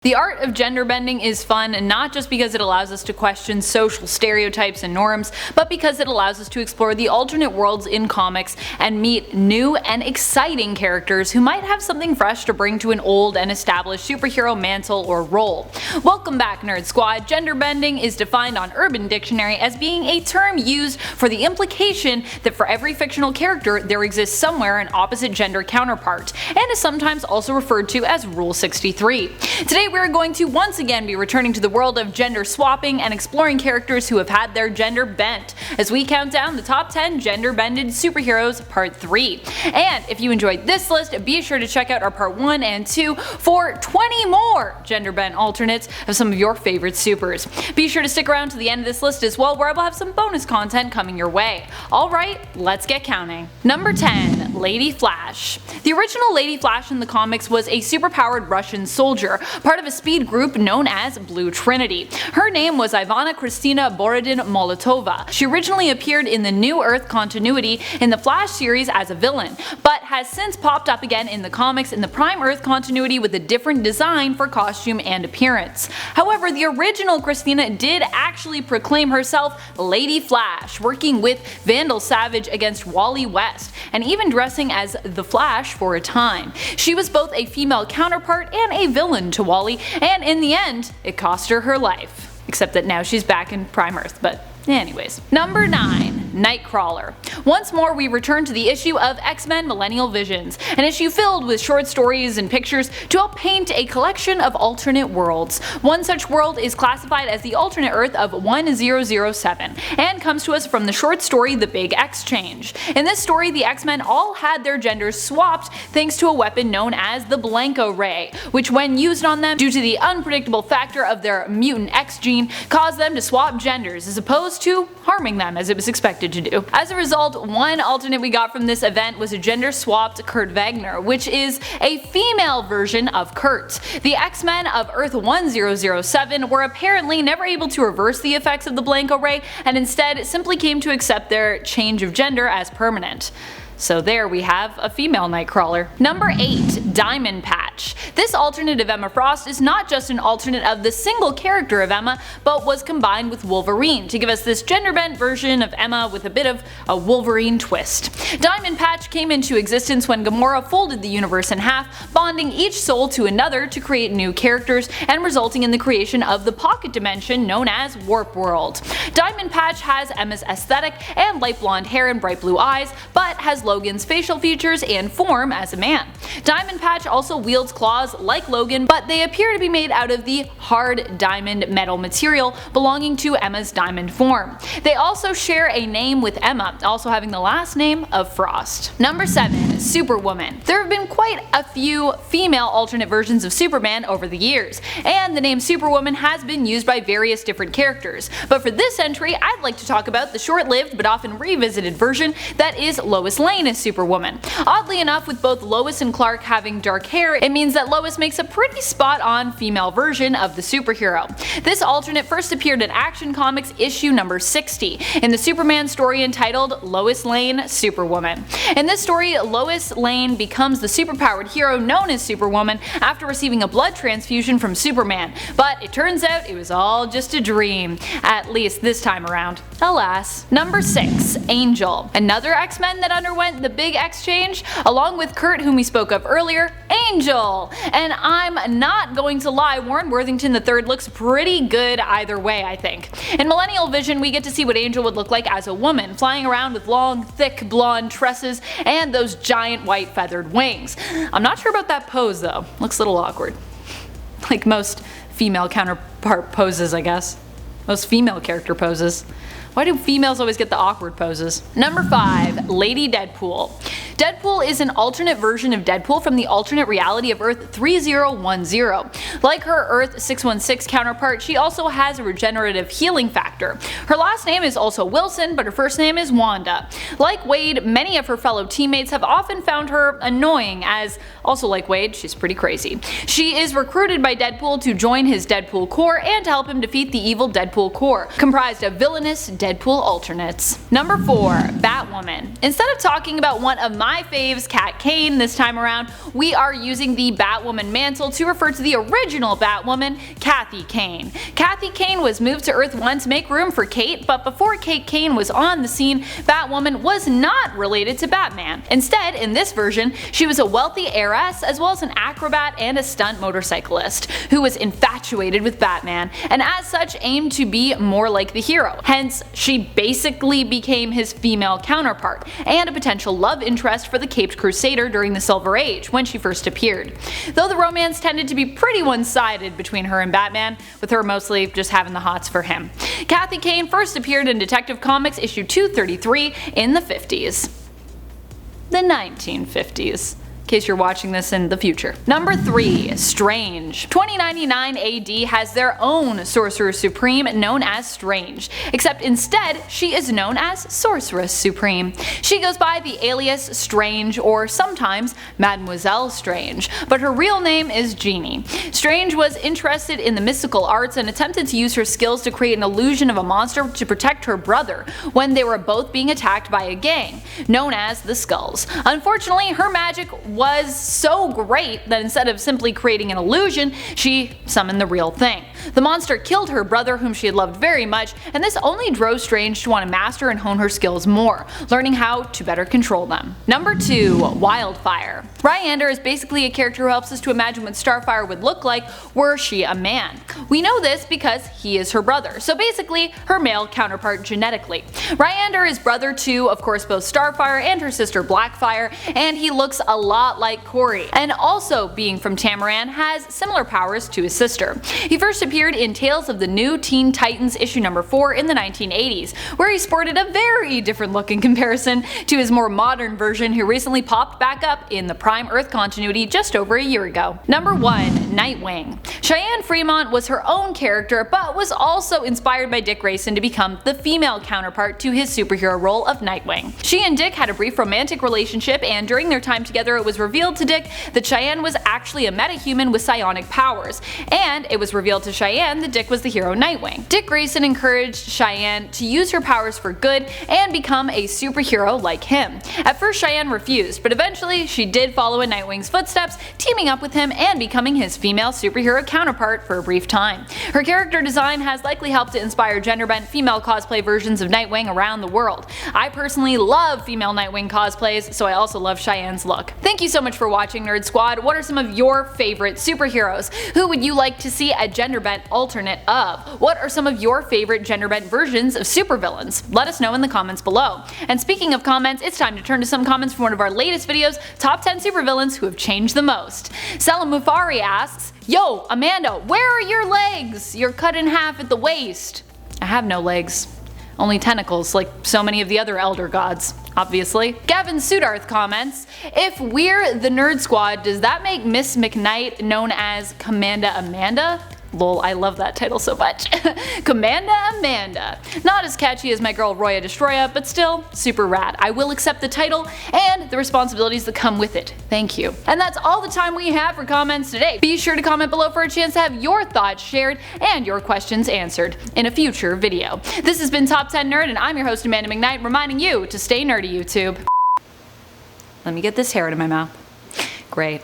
The art of gender bending is fun, not just because it allows us to question social stereotypes and norms, but because it allows us to explore the alternate worlds in comics and meet new and exciting characters who might have something fresh to bring to an old and established superhero mantle or role. Welcome back, Nerd Squad. Gender bending is defined on Urban Dictionary as being a term used for the implication that for every fictional character there exists somewhere an opposite gender counterpart, and is sometimes also referred to as Rule 63. Today we're going to once again be returning to the world of gender swapping and exploring characters who have had their gender bent, as we count down the top 10 gender bended superheroes part 3. And if you enjoyed this list, be sure to check out our part 1 and 2 for 20 more gender bent alternates of some of your favorite supers. Be sure to stick around to the end of this list as well, where I will have some bonus content coming your way. Alright, let's get counting. Number 10. Lady Flash. The original Lady Flash in the comics was a superpowered Russian soldier, part of a speed group known as Blue Trinity. Her name was Ivana Kristina Borodin-Molotova. She originally appeared in the New Earth continuity in the Flash series as a villain, but has since popped up again in the comics in the Prime Earth continuity with a different design for costume and appearance. However, the original Kristina did actually proclaim herself Lady Flash, working with Vandal Savage against Wally West, and even dressing as the Flash for a time. She was both a female counterpart and a villain to Wally, and in the end, it cost her her life. Except that now she's back in Prime Earth, but anyways. Number 9. NIGHTCRAWLER. Once more we return to the issue of X-Men Millennial Visions, an issue filled with short stories and pictures to help paint a collection of alternate worlds. One such world is classified as the alternate Earth of 1007, and comes to us from the short story The Big X Change. In this story, the X-Men all had their genders swapped thanks to a weapon known as the Blanco Ray, which when used on them, due to the unpredictable factor of their mutant X gene, caused them to swap genders as opposed to harming them as it was expected to do. As a result, one alternate we got from this event was a gender swapped Kurt Wagner, which is a female version of Kurt. The X-Men of Earth 1007 were apparently never able to reverse the effects of the Blanco Ray, and instead simply came to accept their change of gender as permanent. So there we have a female Nightcrawler. Number 8. Diamond Patch. This alternate of Emma Frost is not just an alternate of the single character of Emma, but was combined with Wolverine to give us this gender-bent version of Emma with a bit of a Wolverine twist. Diamond Patch came into existence when Gamora folded the universe in half, bonding each soul to another to create new characters, and resulting in the creation of the pocket dimension known as Warp World. Diamond Patch has Emma's aesthetic and light blonde hair and bright blue eyes, but has Logan's facial features and form as a man. Diamond Patch also wields claws like Logan, but they appear to be made out of the hard diamond metal material belonging to Emma's diamond form. They also share a name with Emma, also having the last name of Frost. Number 7. Superwoman. There have been quite a few female alternate versions of Superman over the years, and the name Superwoman has been used by various different characters, but for this entry I'd like to talk about the short-lived but often revisited version that is Lois Lane as Superwoman. Oddly enough, with both Lois and Clark having dark hair, it means that Lois makes a pretty spot-on female version of the superhero. This alternate first appeared in Action Comics issue number 60, in the Superman story entitled Lois Lane Superwoman. In this story, Lois Lane becomes the superpowered hero known as Superwoman after receiving a blood transfusion from Superman, but it turns out it was all just a dream, at least this time around. Alas. Number 6. Angel. Another X-Men that underwent the Big X Change, along with Kurt, whom we spoke of earlier. Angel! And I'm not going to lie, Warren Worthington III looks pretty good either way, I think. In Millennial Vision we get to see what Angel would look like as a woman, flying around with long, thick blonde tresses and those giant white feathered wings. I'm not sure about that pose though, looks a little awkward. Like most female counterpart poses, I guess. Most female character poses. Why do females always get the awkward poses? Number 5. Lady Deadpool. Deadpool is an alternate version of Deadpool from the alternate reality of Earth 3010. Like her Earth 616 counterpart, she also has a regenerative healing factor. Her last name is also Wilson, but her first name is Wanda. Like Wade, many of her fellow teammates have often found her annoying, as, also like Wade, she's pretty crazy. She is recruited by Deadpool to join his Deadpool Corps and to help him defeat the evil Deadpool Corps, comprised of villainous Deadpool alternates. Number 4. Batwoman. Instead of talking about one of my my faves, Kat Kane. This time around, we are using the Batwoman mantle to refer to the original Batwoman, Kathy Kane. Kathy Kane was moved to Earth 1 to make room for Kate, but before Kate Kane was on the scene, Batwoman was not related to Batman. Instead, in this version, she was a wealthy heiress as well as an acrobat and a stunt motorcyclist who was infatuated with Batman, and as such aimed to be more like the hero. Hence, she basically became his female counterpart, and a potential love interest for the Caped Crusader during the Silver Age when she first appeared. Though the romance tended to be pretty one-sided between her and Batman, with her mostly just having the hots for him. Kathy Kane first appeared in Detective Comics issue 233 in the 50s. The 1950s. In case you're watching this in the future. Number 3. Strange. 2099 AD has their own Sorcerer Supreme known as Strange, except instead she is known as Sorceress Supreme. She goes by the alias Strange or sometimes Mademoiselle Strange, but her real name is Jeannie. Strange was interested in the mystical arts and attempted to use her skills to create an illusion of a monster to protect her brother when they were both being attacked by a gang known as the Skulls. Unfortunately, her magic was so great that instead of simply creating an illusion, she summoned the real thing. The monster killed her brother, whom she had loved very much, and this only drove Strange to want to master and hone her skills more, learning how to better control them. Number 2. WILDFIRE. Ryander is basically a character who helps us to imagine what Starfire would look like were she a man. We know this because he is her brother, so basically her male counterpart genetically. Ryander is brother to, of course, both Starfire and her sister Blackfire, and he looks a lot like Corey, and also being from Tamaran has similar powers to his sister. He first appeared in Tales of the New Teen Titans issue number 4 in the 1980s, where he sported a very different look in comparison to his more modern version who recently popped back up in the Prime Earth continuity just over a year ago. Number 1. Nightwing. Cheyenne Fremont was her own character, but was also inspired by Dick Grayson to become the female counterpart to his superhero role of Nightwing. She and Dick had a brief romantic relationship, and during their time together it was revealed to Dick that Cheyenne was actually a metahuman with psionic powers, and it was revealed to Cheyenne that Dick was the hero Nightwing. Dick Grayson encouraged Cheyenne to use her powers for good and become a superhero like him. At first Cheyenne refused, but eventually she did follow in Nightwing's footsteps, teaming up with him and becoming his female superhero counterpart for a brief time. Her character design has likely helped to inspire genderbend female cosplay versions of Nightwing around the world. I personally love female Nightwing cosplays, so I also love Cheyenne's look. Thank you so much for watching, Nerd Squad. What are some of your favorite superheroes? Who would you like to see a genderbend alternate of? What are some of your favorite genderbend versions of supervillains? Let us know in the comments below. And speaking of comments, it's time to turn to some comments from one of our latest videos, Top 10 Supervillains Who Have Changed the Most. Selim Mufari asks, "Yo, Amanda, where are your legs? You're cut in half at the waist." I have no legs. Only tentacles, like so many of the other Elder Gods, obviously. Gavin Sudarth comments, "If we're the Nerd Squad, does that make Miss Mcknight known as Commanda Amanda?" Lol, I love that title so much. Commanda Amanda. Not as catchy as my girl Roya Destroya, but still super rad. I will accept the title and the responsibilities that come with it. Thank you. And that's all the time we have for comments today. Be sure to comment below for a chance to have your thoughts shared and your questions answered in a future video. This has been Top 10 Nerd, and I'm your host Amanda Mcknight, reminding you to stay nerdy, YouTube. Let me get this hair out of my mouth. Great.